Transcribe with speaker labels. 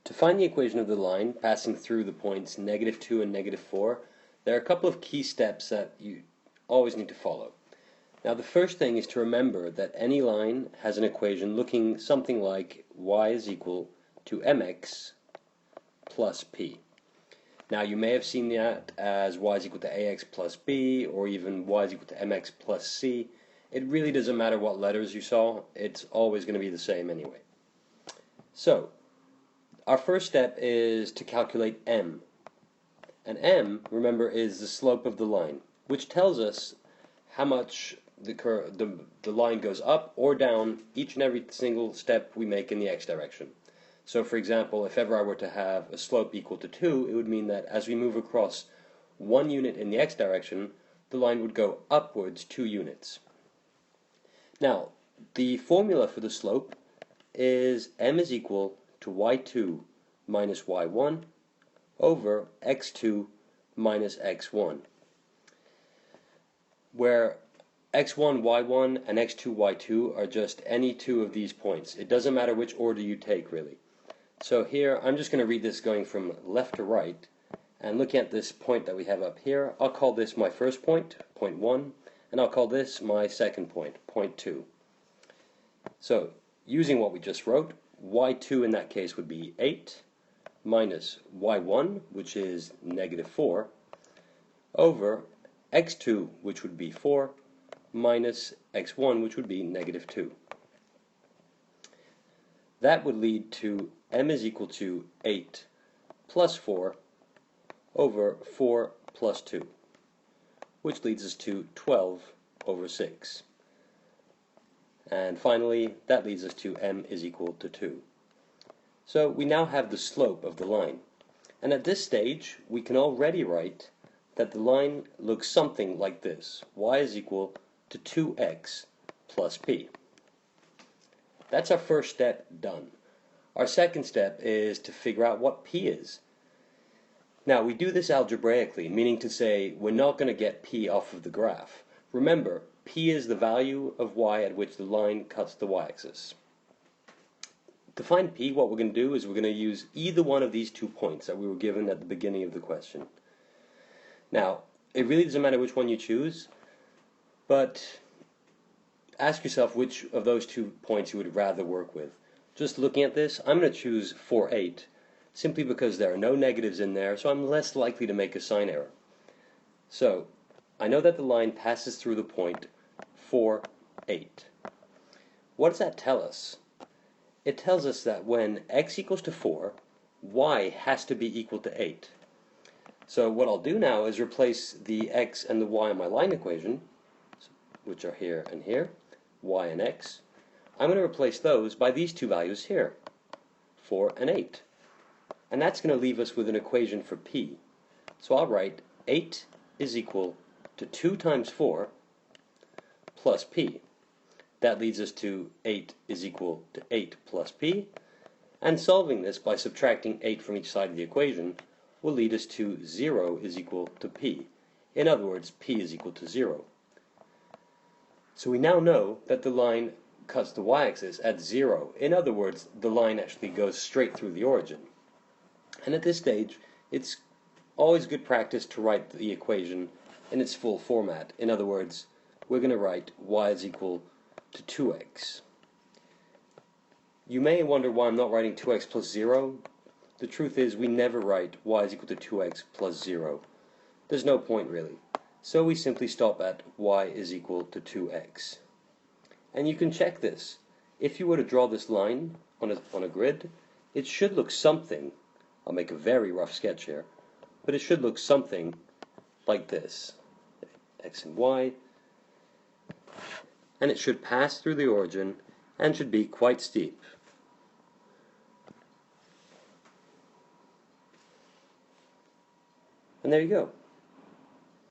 Speaker 1: To find the equation of the line passing through the points -2 and -4, there are a couple of key steps that you always need to follow. Now the first thing is to remember that any line has an equation looking something like y is equal to mx plus p. Now you may have seen that as y is equal to ax plus b, or even y is equal to mx plus c. It really doesn't matter what letters you saw, it's always going to be the same anyway. So, our first step is to calculate m. And m, remember, is the slope of the line, which tells us how much the line goes up or down each and every single step we make in the x direction. So for example, if ever I were to have a slope equal to 2, it would mean that as we move across 1 unit in the x direction, the line would go upwards 2 units. Now, the formula for the slope is m is equal to y2 minus y1 over x2 minus x1, where x1, y1 and x2, y2 are just any two of these points. It doesn't matter which order you take, really. So here, I'm just going to read this going from left to right, and looking at this point that we have up here, I'll call this my first point, point 1, and I'll call this my second point, point 2. So, using what we just wrote, y2 in that case would be 8, minus y1, which is -4, over x2, which would be 4, minus x1, which would be -2. That would lead to m is equal to 8 plus 4 over 4 plus 2, which leads us to 12 over 6. And finally, that leads us to m is equal to 2. So we now have the slope of the line. And at this stage, we can already write that the line looks something like this. Y is equal to 2x plus p. That's our first step done. Our second step is to figure out what p is. Now, we do this algebraically, meaning to say we're not going to get p off of the graph. Remember, p is the value of y at which the line cuts the y-axis. To find p, what we're going to do is we're going to use either one of these 2 points that we were given at the beginning of the question. Now, it really doesn't matter which one you choose, but ask yourself which of those 2 points you would rather work with. Just looking at this, I'm going to choose 4, 8, simply because there are no negatives in there, so I'm less likely to make a sign error. So, I know that the line passes through the point 4, 8. What does that tell us? It tells us that when x equals to 4, y has to be equal to 8. So what I'll do now is replace the x and the y on my line equation, which are here and here, y and x. I'm going to replace those by these 2 values here, 4 and 8. And that's going to leave us with an equation for p. So I'll write 8 is equal to 2 times 4 plus p. That leads us to 8 is equal to 8 plus p, and solving this by subtracting 8 from each side of the equation will lead us to 0 is equal to p. In other words, p is equal to 0. So we now know that the line cuts the y-axis at 0. In other words, the line actually goes straight through the origin. And at this stage, it's always good practice to write the equation in its full format. In other words, we're going to write y is equal to 2x. You may wonder why I'm not writing 2x plus 0. The truth is we never write y is equal to 2x plus 0. There's no point really. So we simply stop at y is equal to 2x. And you can check this. If you were to draw this line on a grid, it should look something, I'll make a very rough sketch here, but it should look something like this. X and y. And it should pass through the origin and should be quite steep. And there you go.